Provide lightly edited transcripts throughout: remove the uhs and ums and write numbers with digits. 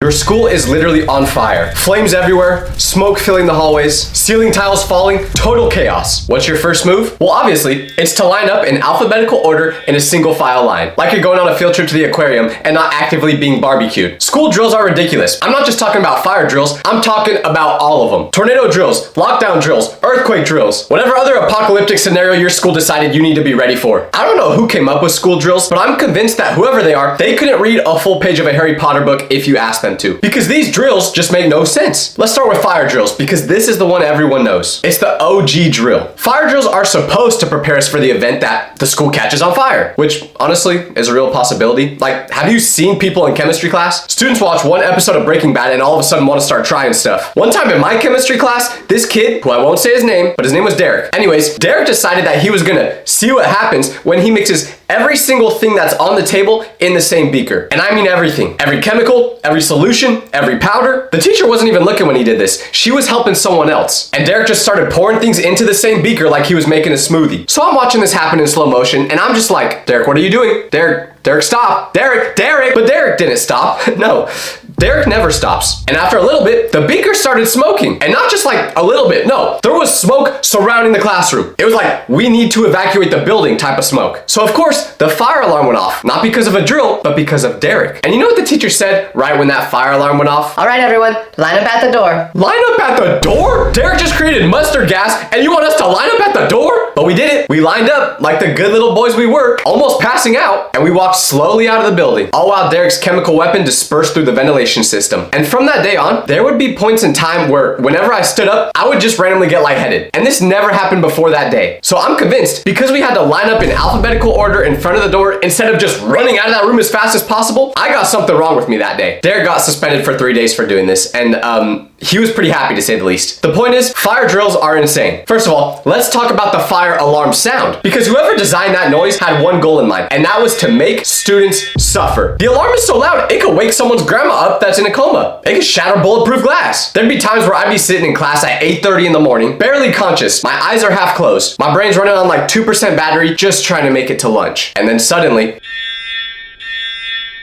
Your school is literally on fire. Flames everywhere, smoke filling the hallways, ceiling tiles falling, total chaos. What's your first move? Well, obviously, it's to line up in alphabetical order in a single file line, like you're going on a field trip to the aquarium and not actively being barbecued. School drills are ridiculous. I'm not just talking about fire drills, I'm talking about all of them. Tornado drills, lockdown drills, earthquake drills, whatever other apocalyptic scenario your school decided you need to be ready for. I don't know who came up with school drills, but I'm convinced that whoever they are, they couldn't read a full page of a Harry Potter book if you asked them to. Because these drills just make no sense. Let's start with fire drills, because this is the one everyone knows. It's the OG drill. Fire drills are supposed to prepare us for the event that the school catches on fire, which honestly is a real possibility. Like, have you seen people in chemistry class? Students watch one episode of Breaking Bad and all of a sudden want to start trying stuff. One time in my chemistry class, this kid, who I won't say his name, but his name was Derek. Anyways, Derek decided that he was gonna see what happens when he mixes every single thing that's on the table in the same beaker. And I mean everything. Every chemical, every solution, every powder. The teacher wasn't even looking when he did this. She was helping someone else. And Derek just started pouring things into the same beaker like he was making a smoothie. So I'm watching this happen in slow motion and I'm just like, Derek, what are you doing? Derek, stop. Derek. But Derek didn't stop. No. Derek never stops. And after a little bit, the beaker started smoking. And not just like a little bit, no. There was smoke surrounding the classroom. It was like, we need to evacuate the building type of smoke. So of course, the fire alarm went off. Not because of a drill, but because of Derek. And you know what the teacher said right when that fire alarm went off? All right, everyone, line up at the door. Line up at the door? Derek just created mustard gas and you want us to line up at the door? But we did it. We lined up like the good little boys we were, almost passing out, and we walked slowly out of the building, all while Derek's chemical weapon dispersed through the ventilation system. And from that day on, there would be points in time where whenever I stood up, I would just randomly get lightheaded. And this never happened before that day. So I'm convinced because we had to line up in alphabetical order in front of the door instead of just running out of that room as fast as possible, I got something wrong with me that day. Derek got suspended for 3 days for doing this, and he was pretty happy to say the least. The point is, fire drills are insane. First of all, let's talk about the fire alarm sound, because whoever designed that noise had one goal in mind, and that was to make students suffer. The alarm is so loud, it could wake someone's grandma up that's in a coma. It could shatter bulletproof glass. There'd be times where I'd be sitting in class at 8:30 in the morning, barely conscious. My eyes are half closed. My brain's running on like 2% battery, just trying to make it to lunch. And then suddenly,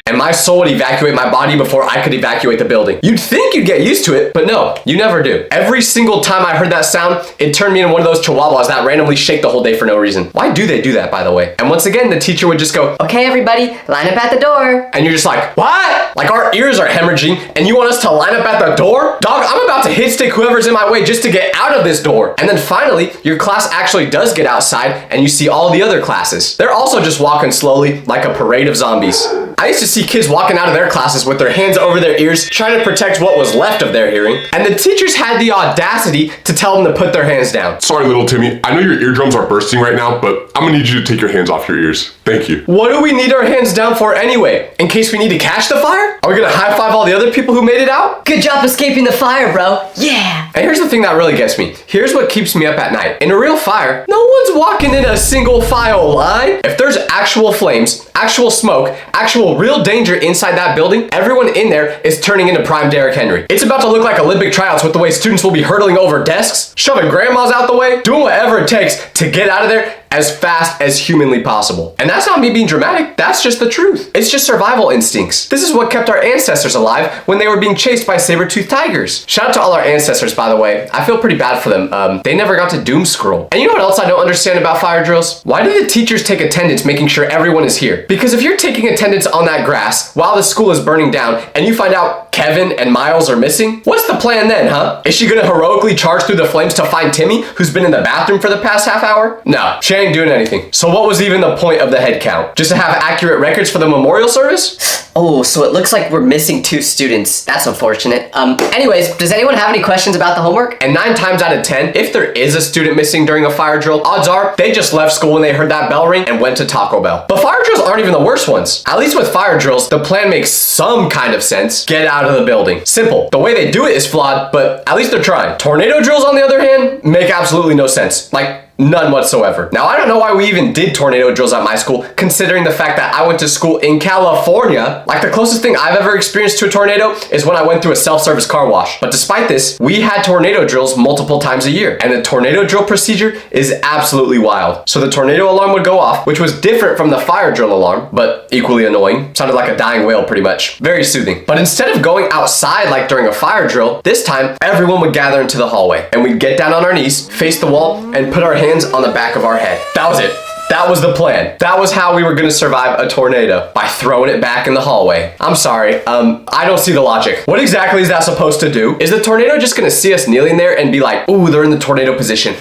and my soul would evacuate my body before I could evacuate the building. You'd think you'd get used to it, but no, you never do. Every single time I heard that sound, it turned me into one of those chihuahuas that randomly shake the whole day for no reason. Why do they do that, by the way? And once again, the teacher would just go, okay, everybody, line up at the door. And you're just like, what? Like our ears are hemorrhaging and you want us to line up at the door? Dog, I'm about to hit stick whoever's in my way just to get out of this door. And then finally, your class actually does get outside and you see all the other classes. They're also just walking slowly like a parade of zombies. I used to see kids walking out of their classes with their hands over their ears, trying to protect what was left of their hearing, and the teachers had the audacity to tell them to put their hands down. Sorry, little Timmy. I know your eardrums are bursting right now, but I'm gonna need you to take your hands off your ears. Thank you. What do we need our hands down for anyway? In case we need to catch the fire? Are we gonna high five all the other people who made it out? Good job escaping the fire, bro. Yeah. And here's the thing that really gets me. Here's what keeps me up at night. In a real fire, no one's walking in a single file line. If there's actual flames, actual smoke, actual real danger inside that building, everyone in there is turning into prime Derrick Henry. It's about to look like Olympic tryouts with the way students will be hurtling over desks, shoving grandmas out the way, doing whatever it takes to get out of there as fast as humanly possible. And that's not me being dramatic, that's just the truth. It's just survival instincts. This is what kept our ancestors alive when they were being chased by saber-toothed tigers. Shout out to all our ancestors, by the way. I feel pretty bad for them. They never got to doom scroll. And you know what else I don't understand about fire drills? Why do the teachers take attendance making sure everyone is here? Because if you're taking attendance on that grass while the school is burning down and you find out Kevin and Miles are missing, what's the plan then, huh? Is she gonna heroically charge through the flames to find Timmy, who's been in the bathroom for the past half hour? No, she ain't doing anything. So what was even the point of the head count? Just to have accurate records for the memorial service? Oh, so it looks like we're missing 2 students. That's unfortunate. Anyways, does anyone have any questions about the homework? And 9 times out of 10, if there is a student missing during a fire drill, odds are they just left school when they heard that bell ring and went to Taco Bell. But fire drills aren't even the worst ones. At least with fire drills, the plan makes some kind of sense. Get out of the building. Simple. The way they do it is flawed, but at least they're trying. Tornado drills, on the other hand, make absolutely no sense. Like, None whatsoever. Now, I don't know why we even did tornado drills at my school, considering the fact that I went to school in California. Like, the closest thing I've ever experienced to a tornado is when I went through a self-service car wash. But despite this, we had tornado drills multiple times a year, and the tornado drill procedure is absolutely wild. So the tornado alarm would go off, which was different from the fire drill alarm, but equally annoying. Sounded like a dying whale pretty much. Very soothing. But instead of going outside like during a fire drill, this time everyone would gather into the hallway, and we'd get down on our knees, face the wall, and put our hands on the back of our head. That was it. That was the plan. That was how we were gonna survive a tornado, by throwing it back in the hallway. I'm sorry, I don't see the logic. What exactly is that supposed to do? Is the tornado just gonna see us kneeling there and be like, ooh, they're in the tornado position.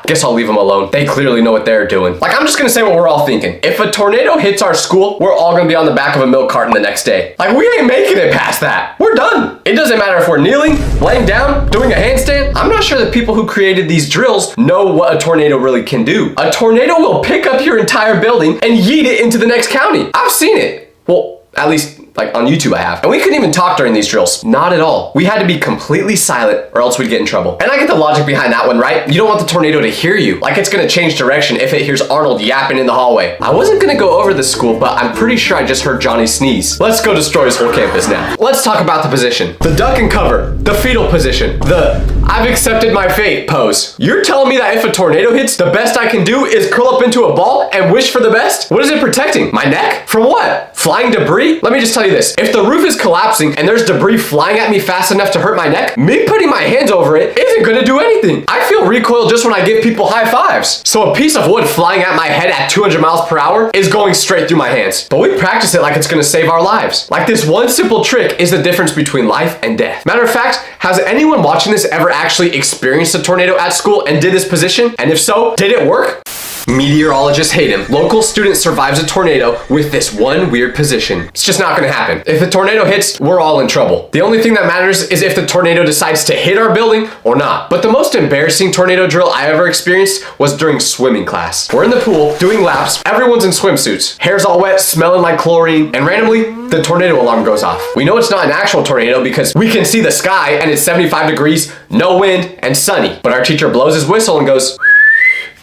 Guess I'll leave them alone. They clearly know what they're doing. Like, I'm just gonna say what we're all thinking. If a tornado hits our school, we're all gonna be on the back of a milk carton the next day. Like, we ain't making it past that. We're done. It doesn't matter if we're kneeling, laying down, doing a handstand. I'm not sure the people who created these drills know what a tornado really can do. A tornado will pick up your entire building and yeet it into the next county. I've seen it. Well, at least like on YouTube I have. And we couldn't even talk during these drills. Not at all. We had to be completely silent or else we'd get in trouble. And I get the logic behind that one, right? You don't want the tornado to hear you. Like, it's gonna change direction if it hears Arnold yapping in the hallway. I wasn't gonna go over the school, but I'm pretty sure I just heard Johnny sneeze. Let's go destroy his whole campus now. Let's talk about the position. The duck and cover. The fetal position. The I've accepted my fate pose. You're telling me that if a tornado hits, the best I can do is curl up into a ball and wish for the best? What is it protecting? My neck? From what? Flying debris? Let me just tell you this. If the roof is collapsing and there's debris flying at me fast enough to hurt my neck, me putting my hands over it isn't gonna do anything. I feel recoil just when I give people high fives. So a piece of wood flying at my head at 200 miles per hour is going straight through my hands. But we practice it like it's gonna save our lives. Like, this one simple trick is the difference between life and death. Matter of fact, has anyone watching this ever actually experienced a tornado at school and did this position? And if so, did it work? Meteorologists hate him. Local student survives a tornado with this one weird position. It's just not gonna happen. If the tornado hits, we're all in trouble. The only thing that matters is if the tornado decides to hit our building or not. But the most embarrassing tornado drill I ever experienced was during swimming class. We're in the pool, doing laps, everyone's in swimsuits. Hair's all wet, smelling like chlorine, and randomly, the tornado alarm goes off. We know it's not an actual tornado because we can see the sky and it's 75 degrees, no wind, and sunny. But our teacher blows his whistle and goes,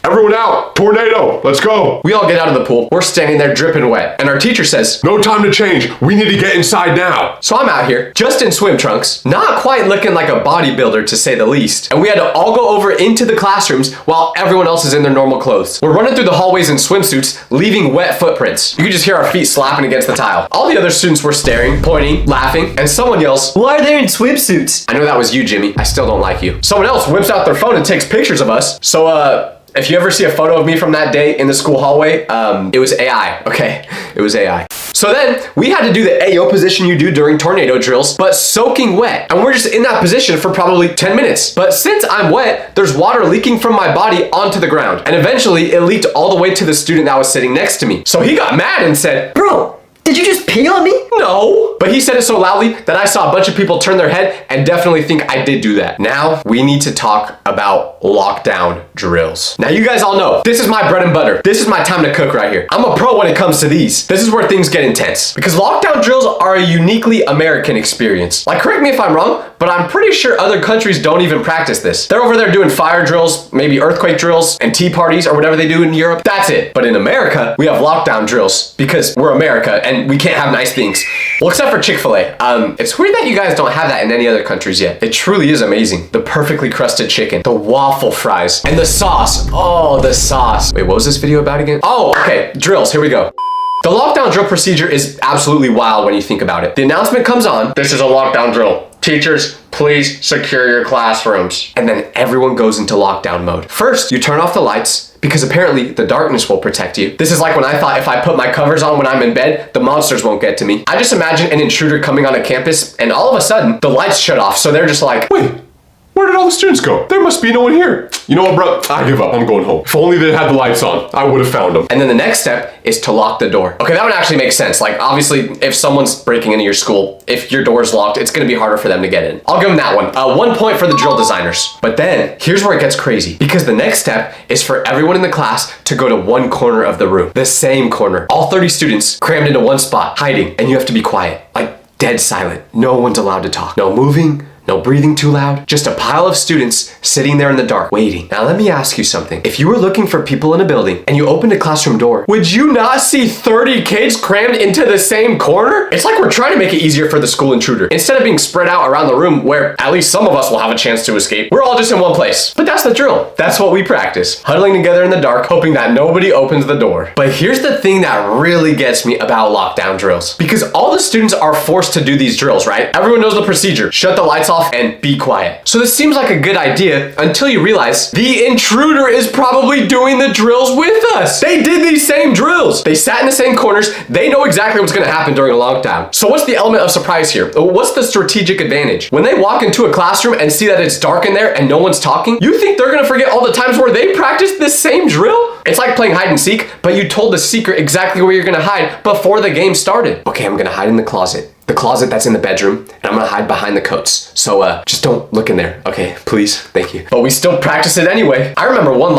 "Everyone out! Tornado! Let's go!" we all get out of the pool. We're standing there dripping wet. And our teacher says, "No time to change. We need to get inside now." so I'm out here, just in swim trunks, not quite looking like a bodybuilder to say the least. And we had to all go over into the classrooms while everyone else is in their normal clothes. We're running through the hallways in swimsuits, leaving wet footprints. You could just hear our feet slapping against the tile. All the other students were staring, pointing, laughing, and someone yells, Why are they in swimsuits? I know that was you, Jimmy. I still don't like you. Someone else whips out their phone and takes pictures of us. So, if you ever see a photo of me from that day in the school hallway, it was AI, okay? It was AI. So then, we had to do the AO position you do during tornado drills, but soaking wet. And we're just in that position for probably 10 minutes. But since I'm wet, there's water leaking from my body onto the ground. And eventually, it leaked all the way to the student that was sitting next to me. So he got mad and said, Bro, did you just pee on me? "No." But he said it so loudly that I saw a bunch of people turn their head and definitely think I did do that. Now, we need to talk about lockdown drills. Now, you guys all know, this is my bread and butter. This is my time to cook right here. I'm a pro when it comes to these. This is where things get intense. Because lockdown drills are a uniquely American experience. Like, correct me if I'm wrong, but I'm pretty sure other countries don't even practice this. They're over there doing fire drills, maybe earthquake drills, and tea parties, or whatever they do in Europe. That's it. But in America, we have lockdown drills because we're America and we can't have nice things. Well, except for Chick-fil-A. It's weird that you guys don't have that in any other countries yet. It truly is amazing. The perfectly crusted chicken, the waffle fries, and the sauce. Oh, the sauce. Wait, what was this video about again? Oh, okay, drills, here we go. The lockdown drill procedure is absolutely wild when you think about it. The announcement comes on, this is a lockdown drill. Teachers, please secure your classrooms. And then everyone goes into lockdown mode. First, you turn off the lights, because apparently the darkness will protect you. This is like when I thought if I put my covers on when I'm in bed, the monsters won't get to me. I just imagine an intruder coming on a campus and all of a sudden the lights shut off. So they're just like, Wait, where did all the students go? There must be no one here. You know what, bro? I give up. I'm going home. If only they had the lights on, I would have found them. And then the next step is to lock the door. Okay, that one actually makes sense. Like, obviously, if someone's breaking into your school, if your door's locked, it's gonna be harder for them to get in. I'll give them that one. 1 point for the drill designers. But then, here's where it gets crazy. Because the next step is for everyone in the class to go to one corner of the room. The same corner. All 30 students crammed into one spot, hiding, and you have to be quiet. Like, dead silent. No one's allowed to talk. No moving, no breathing too loud, just a pile of students sitting there in the dark, waiting. Now let me ask you something. If you were looking for people in a building and you opened a classroom door, would you not see 30 kids crammed into the same corner? It's like we're trying to make it easier for the school intruder. Instead of being spread out around the room where at least some of us will have a chance to escape, we're all just in one place. But that's the drill. That's what we practice. Huddling together in the dark, hoping that nobody opens the door. But here's the thing that really gets me about lockdown drills. Because all the students are forced to do these drills, right? Everyone knows the procedure. Shut the lights off and be quiet. So this seems like a good idea until you realize the intruder is probably doing the drills with us. They did these same drills. They sat in the same corners. They know exactly what's going to happen during a lockdown. So what's the element of surprise here? What's the strategic advantage? When they walk into a classroom and see that it's dark in there and no one's talking, you think they're going to forget all the times where they practiced this same drill? It's like playing hide and seek, but you told the secret exactly where you're going to hide before the game started. Okay, I'm going to hide in the closet. The closet that's in the bedroom, and I'm gonna hide behind the coats. So just don't look in there, okay? Please, thank you. But we still practice it anyway. I remember one